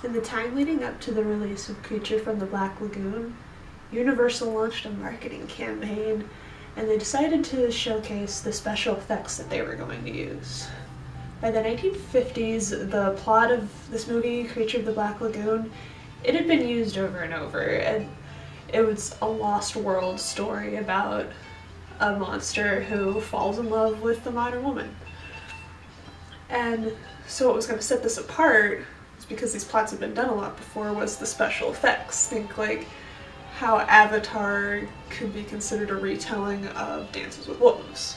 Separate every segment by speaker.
Speaker 1: In the time leading up to the release of Creature from the Black Lagoon, Universal launched a marketing campaign, and they decided to showcase the special effects that they were going to use. By the 1950s, the plot of this movie, Creature of the Black Lagoon, it had been used over and over, and it was a lost world story about a monster who falls in love with a modern woman. And so what was going to set this apart, is because these plots had been done a lot before, was the special effects. Think like how Avatar could be considered a retelling of Dances with Wolves.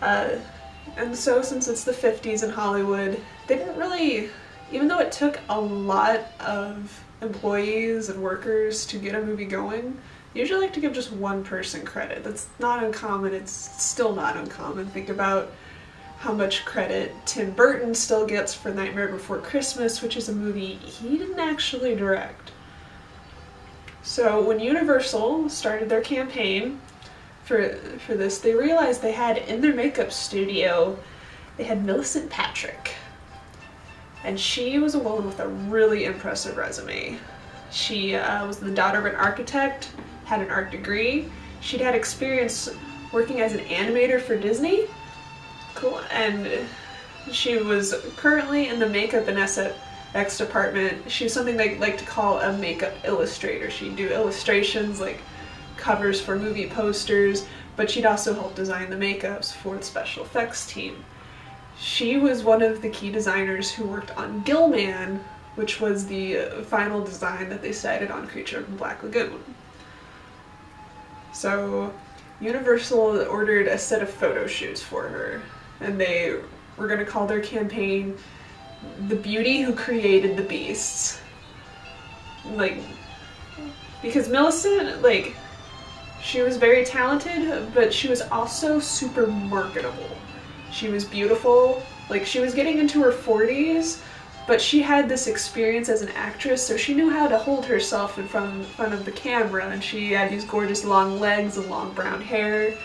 Speaker 1: And so since it's the 50s in Hollywood, they didn't really, even though it took a lot of employees and workers to get a movie going, they usually like to give just one person credit. That's not uncommon, it's still not uncommon. Think about how much credit Tim Burton still gets for Nightmare Before Christmas, which is a movie he didn't actually direct. So when Universal started their campaign for this, they realized they had in their makeup studio, they had Millicent Patrick. And she was a woman with a really impressive resume. She was the daughter of an architect, had an art degree. She'd had experience working as an animator for Disney. Cool. And she was currently in the makeup and SFX department. She was something they like to call a makeup illustrator. She'd do illustrations like covers for movie posters, but she'd also help design the makeups for the special effects team. She was one of the key designers who worked on Gill Man, which was the final design that they cited on Creature of the Black Lagoon. So Universal ordered a set of photo shoots for her, and they were going to call their campaign The Beauty Who Created the Beasts. Like, because Millicent, like, she was very talented, but she was also super marketable. She was beautiful, like she was getting into her 40s, but she had this experience as an actress, so she knew how to hold herself in front of the camera, and she had these gorgeous long legs and long brown hair.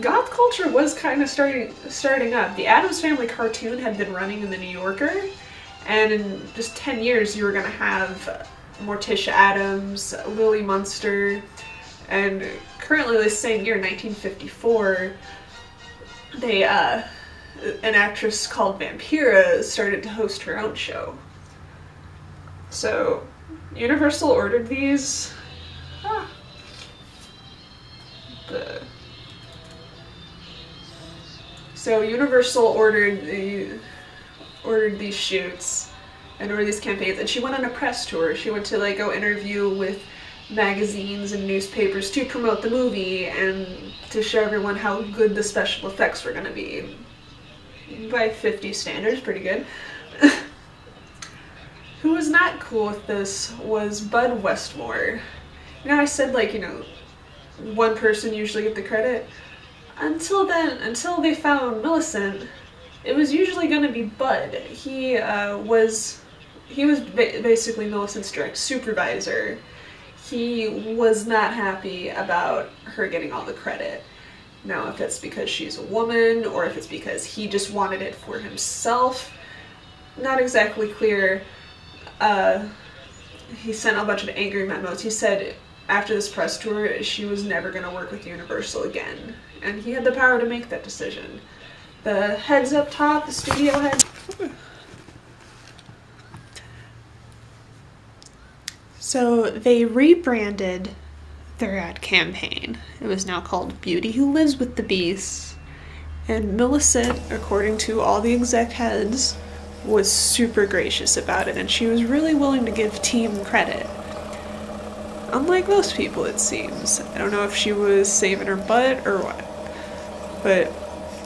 Speaker 1: Goth culture was kind of starting up. The Addams Family cartoon had been running in the New Yorker, and in just 10 years you were going to have Morticia Addams, Lily Munster, and currently this same year, 1954, an actress called Vampira started to host her own show. So Universal ordered these. So Universal ordered these shoots and ordered these campaigns, and she went on a press tour. She went to like go interview with magazines and newspapers to promote the movie and to show everyone how good the special effects were going to be. By 50 standards, pretty good. Who was not cool with this was Bud Westmore. You know, I said, like, you know, one person usually get the credit. Until then, until they found Millicent, it was usually going to be Bud. He was basically Millicent's direct supervisor. He was not happy about her getting all the credit. Now, if it's because she's a woman, or if it's because he just wanted it for himself, not exactly clear. He sent a bunch of angry memos. He said after this press tour, she was never going to work with Universal again. And he had the power to make that decision. The heads up top, the studio heads. So they rebranded their ad campaign. It was now called Beauty Who Lives with the Beasts. And Millicent, according to all the exec heads, was super gracious about it, and she was really willing to give team credit. Unlike most people, it seems. I don't know if she was saving her butt or what. But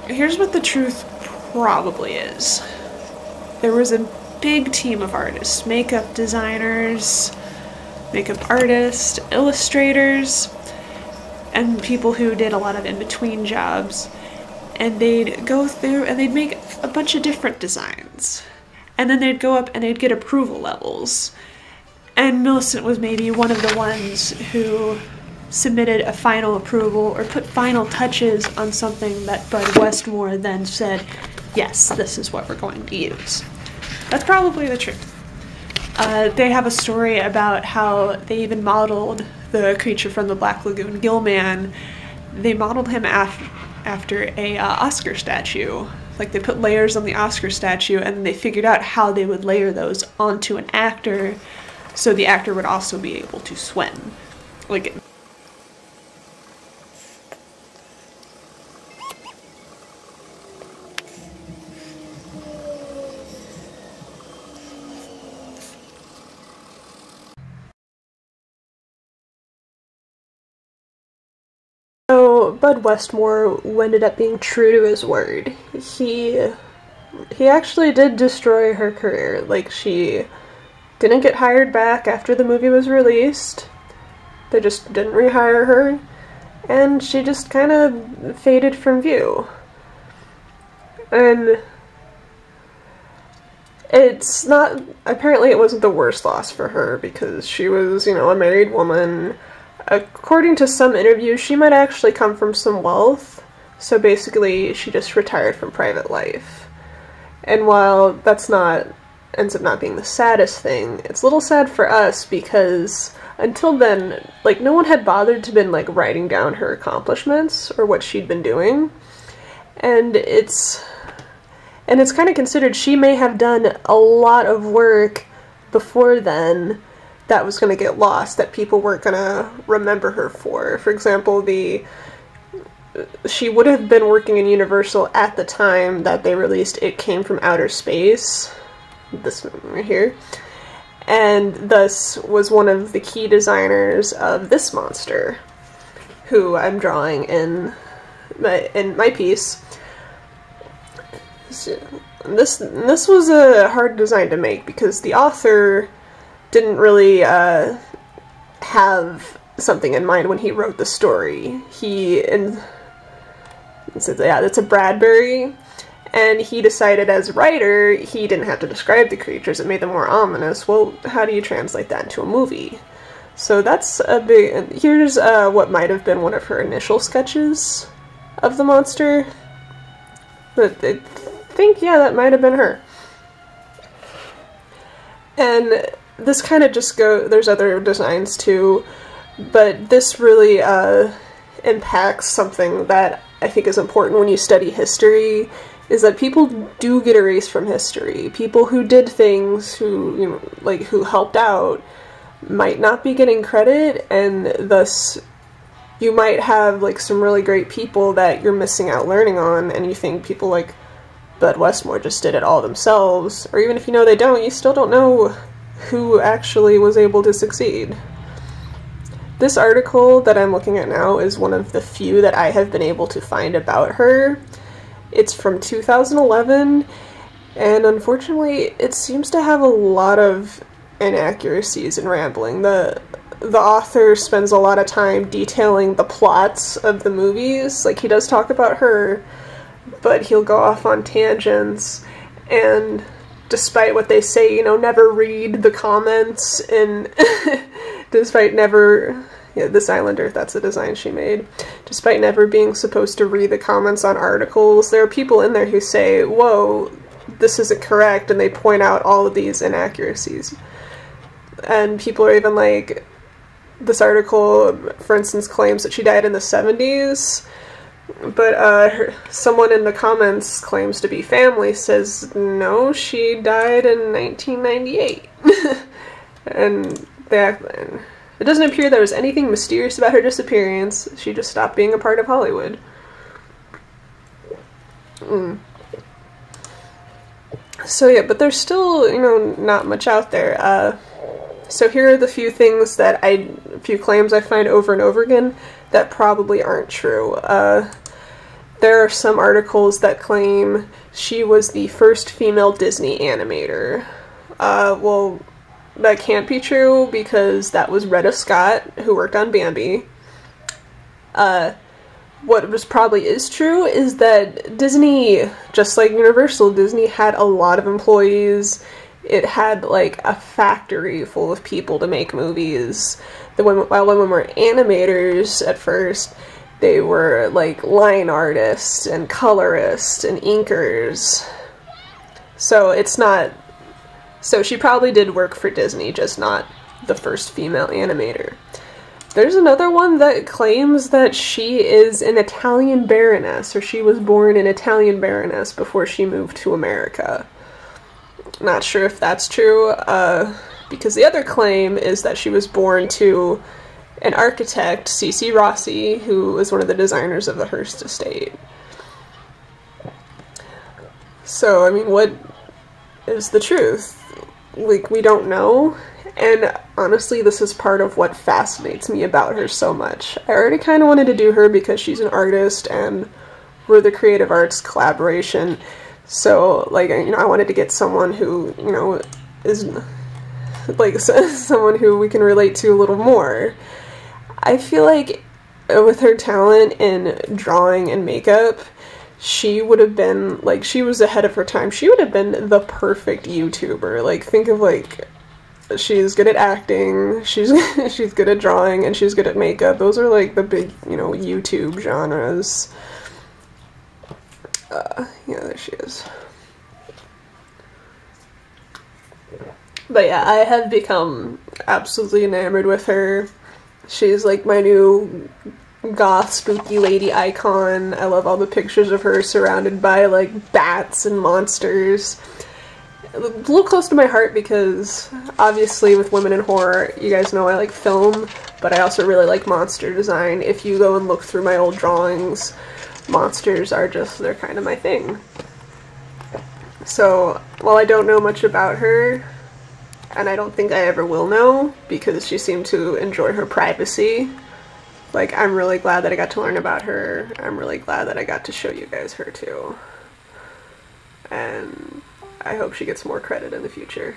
Speaker 1: here's what the truth probably is. There was a big team of artists, makeup designers, makeup artists, illustrators, and people who did a lot of in-between jobs. And they'd go through and they'd make a bunch of different designs. And then they'd go up and they'd get approval levels. And Millicent was maybe one of the ones who submitted a final approval or put final touches on something that Bud Westmore then said, yes, this is what we're going to use. That's probably the truth. They have a story about how they even modeled the creature from the Black Lagoon, Gill Man. They modeled him after a Oscar statue. Like, they put layers on the Oscar statue, and they figured out how they would layer those onto an actor, so the actor would also be able to swim. Like, so Bud Westmore ended up being true to his word. He actually did destroy her career. Like, she didn't get hired back after the movie was released. They just didn't rehire her, and she just kind of faded from view. And it's not, apparently it wasn't the worst loss for her, because she was, you know, a married woman. According to some interviews, she might actually come from some wealth, so basically she just retired from private life. And while that's ends up not being the saddest thing, it's a little sad for us, because until then, like, no one had bothered to been, like, writing down her accomplishments or what she'd been doing. And it's kind of considered she may have done a lot of work before then that was going to get lost, that people weren't going to remember her for. For example, she would have been working in Universal at the time that they released It Came from Outer Space, this one right here, and thus was one of the key designers of this monster, who I'm drawing in my piece. So this was a hard design to make, because the author didn't really have something in mind when he wrote the story. It's a Bradbury, and he decided as a writer he didn't have to describe the creatures, it made them more ominous. Well, how do you translate that into a movie? So that's a big, here's what might have been one of her initial sketches of the monster. But I think, yeah, that might have been her. And this kind of just there's other designs too, but this really impacts something that I think is important when you study history, is that people do get erased from history. People who did things, who helped out, might not be getting credit, and thus you might have, like, some really great people that you're missing out learning on, and you think people like Bud Westmore just did it all themselves, or even if you know they don't, you still don't know who actually was able to succeed. This article that I'm looking at now is one of the few that I have been able to find about her. It's from 2011, and unfortunately it seems to have a lot of inaccuracies and rambling. The author spends a lot of time detailing the plots of the movies. Like, he does talk about her, but he'll go off on tangents, and despite what they say, you know, never read the comments, and despite never, yeah, this Islander, that's the design she made, despite never being supposed to read the comments on articles, there are people in there who say, whoa, this isn't correct, and they point out all of these inaccuracies. And people are even like, this article, for instance, claims that she died in the 70s, but someone in the comments claims to be family says, no, she died in 1998. And it doesn't appear there was anything mysterious about her disappearance. She just stopped being a part of Hollywood. So yeah, but there's still, you know, not much out there. So here are the few things that few claims I find over and over again that probably aren't true. There are some articles that claim she was the first female Disney animator. Well, that can't be true, because that was Retta Scott, who worked on Bambi. What probably is true is that Disney, just like Universal, Disney had a lot of employees. It had, like, a factory full of people to make movies. While women were animators at first, they were, like, line artists and colorists and inkers. So it's not
Speaker 2: So she probably did work for Disney, just not the first female animator. There's another one that claims that she is an Italian baroness, or she was born an Italian baroness before she moved to America. Not sure if that's true, because the other claim is that she was born to an architect, C.C. Rossi, who was one of the designers of the Hearst estate. So, I mean, what is the truth? Like, we don't know. And honestly, this is part of what fascinates me about her so much. I already kind of wanted to do her because she's an artist and we're the creative arts collaboration. So, like, you know, I wanted to get someone who, you know, is, like, someone who we can relate to a little more. I feel like with her talent in drawing and makeup, she would have been, like, she was ahead of her time. She would have been the perfect YouTuber. Like, think of, like, she's good at acting, she's she's good at drawing, and she's good at makeup. Those are, like, the big, you know, YouTube genres. Yeah, there she is. But yeah, I have become absolutely enamored with her. She's, like, my new goth spooky lady icon. I love all the pictures of her surrounded by, like, bats and monsters. A little close to my heart because obviously with women in horror, you guys know I like film, but I also really like monster design. If you go and look through my old drawings, monsters are just, they're kind of my thing. So while I don't know much about her, and I don't think I ever will know because she seemed to enjoy her privacy, like, I'm really glad that I got to learn about her. I'm really glad that I got to show you guys her too. And I hope she gets more credit in the future.